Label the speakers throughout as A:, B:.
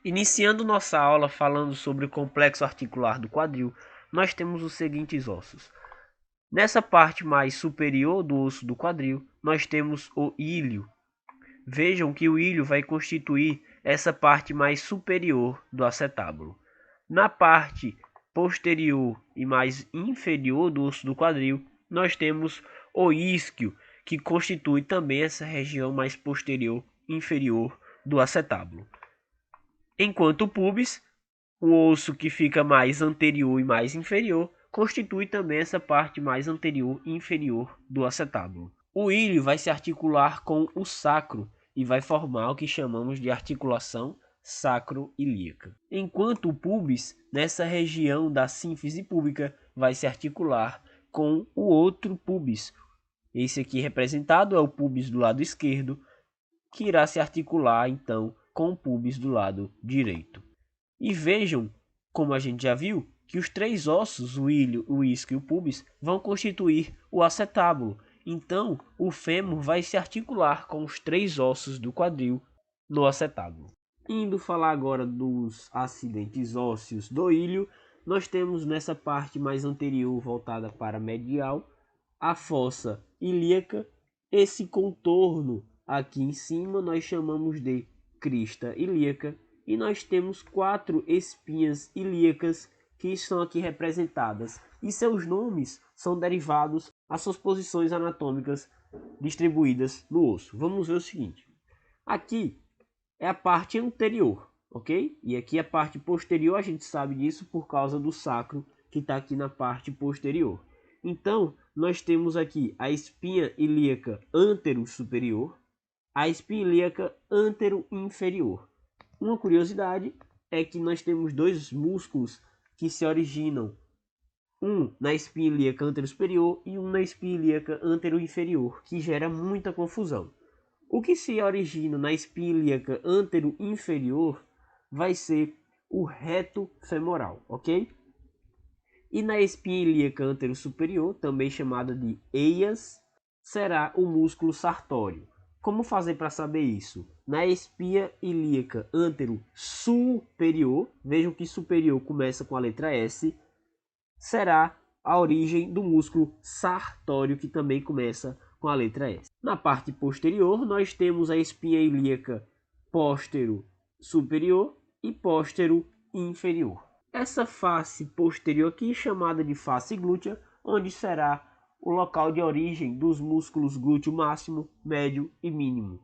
A: Iniciando nossa aula falando sobre o complexo articular do quadril, nós temos os seguintes ossos. Nessa parte mais superior do osso do quadril, nós temos o ilho. Vejam que o ilho vai constituir essa parte mais superior do acetábulo. Na parte posterior e mais inferior do osso do quadril, nós temos o isquio, que constitui também essa região mais posterior e inferior do acetábulo. Enquanto o pubis, o osso que fica mais anterior e mais inferior, constitui também essa parte mais anterior e inferior do acetábulo. O ilho vai se articular com o sacro e vai formar o que chamamos de articulação sacro-ilíaca. Enquanto o pubis, nessa região da sínfise púbica, vai se articular com o outro pubis. Esse aqui representado é o pubis do lado esquerdo, que irá se articular então com o pubis do lado direito. E vejam, como a gente já viu, que os três ossos, o ilho, o isquio e o pubis, vão constituir o acetábulo. Então, o fêmur vai se articular com os três ossos do quadril no acetábulo. Indo falar agora dos acidentes ósseos do ilho, nós temos nessa parte mais anterior, voltada para a medial, a fossa ilíaca. Esse contorno aqui em cima nós chamamos de crista ilíaca. E nós temos 4 espinhas ilíacas que estão aqui representadas. E seus nomes são derivados às suas posições anatômicas distribuídas no osso. Vamos ver o seguinte. Aqui é a parte anterior, ok? E aqui a parte posterior, a gente sabe disso por causa do sacro que está aqui na parte posterior. Então, nós temos aqui a espinha ilíaca antero-superior, a espinha ilíaca antero-inferior. Uma curiosidade é que nós temos dois músculos que se originam, um na espinha ilíaca antero-superior e um na espinha ilíaca antero-inferior, que gera muita confusão. O que se origina na espinha ilíaca antero-inferior vai ser o reto femoral, ok? E na espinha ilíaca antero-superior, também chamada de eias, será o músculo sartório. Como fazer para saber isso? Na espinha ilíaca antero-superior, vejam que superior começa com a letra S, será a origem do músculo sartório, que também começa com a letra S. Na parte posterior, nós temos a espinha ilíaca póstero-superior e póstero-inferior. Essa face posterior aqui, chamada de face glútea, onde será o local de origem dos músculos glúteo máximo, médio e mínimo.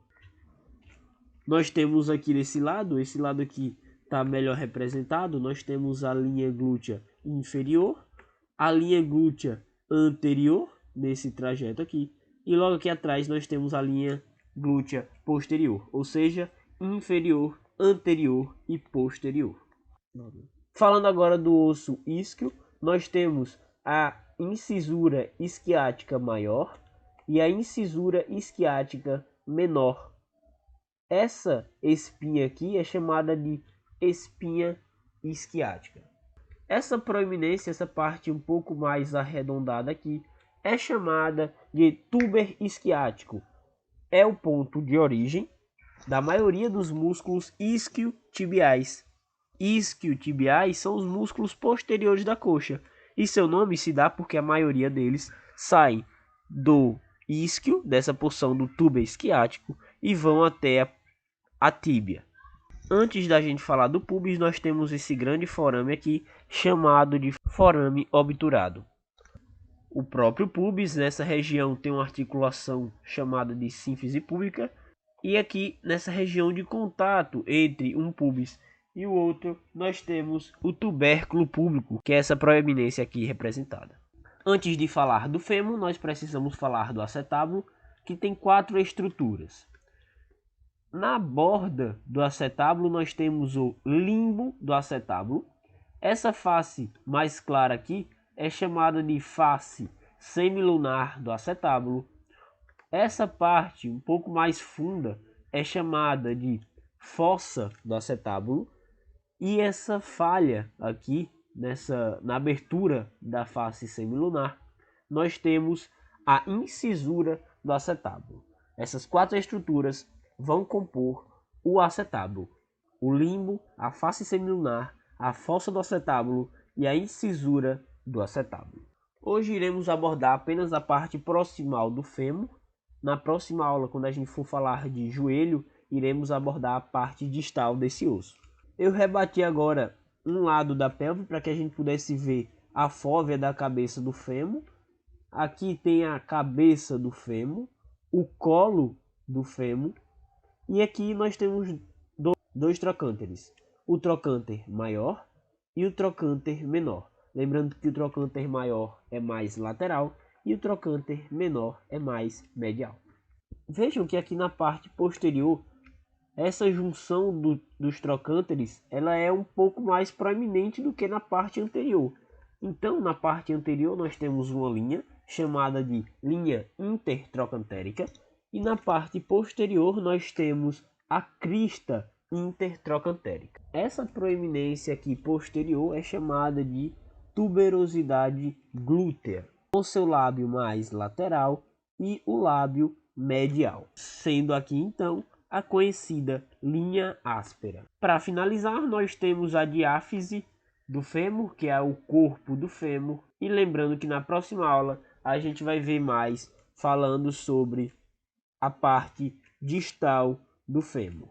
A: Nós temos aqui esse lado aqui está melhor representado, nós temos a linha glútea inferior, a linha glútea anterior, nesse trajeto aqui, e logo aqui atrás nós temos a linha glútea posterior, ou seja, inferior, anterior e posterior. Falando agora do osso isquio, nós temos a incisura isquiática maior e a incisura isquiática menor. Essa espinha aqui é chamada de espinha isquiática. Essa proeminência, essa parte um pouco mais arredondada aqui, é chamada de túber isquiático. É o ponto de origem da maioria dos músculos isquiotibiais. Isquiotibiais são os músculos posteriores da coxa. E seu nome se dá porque a maioria deles saem do isquio, dessa porção do túber isquiático, e vão até a tíbia. Antes da gente falar do pubis, nós temos esse grande forame aqui, chamado de forame obturado. O próprio pubis, nessa região, tem uma articulação chamada de sínfise púbica. E aqui, nessa região de contato entre um pubis e o outro, nós temos o tubérculo púbico, que é essa proeminência aqui representada. Antes de falar do fêmur, nós precisamos falar do acetábulo, que tem 4 estruturas. Na borda do acetábulo, nós temos o limbo do acetábulo. Essa face mais clara aqui é chamada de face semilunar do acetábulo. Essa parte um pouco mais funda é chamada de fossa do acetábulo. E essa falha aqui, na abertura da face semilunar, nós temos a incisura do acetábulo. Essas 4 estruturas vão compor o acetábulo. o limbo, a face semilunar, a fossa do acetábulo e a incisura do acetábulo. Hoje iremos abordar apenas a parte proximal do fêmur. Na próxima aula, quando a gente for falar de joelho, iremos abordar a parte distal desse osso. Eu rebati agora um lado da pelve para que a gente pudesse ver a fóvea da cabeça do fêmur. Aqui tem a cabeça do fêmur, o colo do fêmur, e aqui nós temos dois trocânteres, o trocânter maior e o trocânter menor. Lembrando que o trocânter maior é mais lateral e o trocânter menor é mais medial. Vejam que aqui na parte posterior, essa junção dos trocânteres, ela é um pouco mais proeminente do que na parte anterior. Então, na parte anterior nós temos uma linha chamada de linha intertrocantérica e na parte posterior nós temos a crista intertrocantérica. Essa proeminência aqui posterior é chamada de tuberosidade glútea, com seu lábio mais lateral e o lábio medial, sendo aqui então a conhecida linha áspera. Para finalizar, nós temos a diáfise do fêmur, que é o corpo do fêmur, e lembrando que na próxima aula a gente vai ver mais falando sobre a parte distal do fêmur.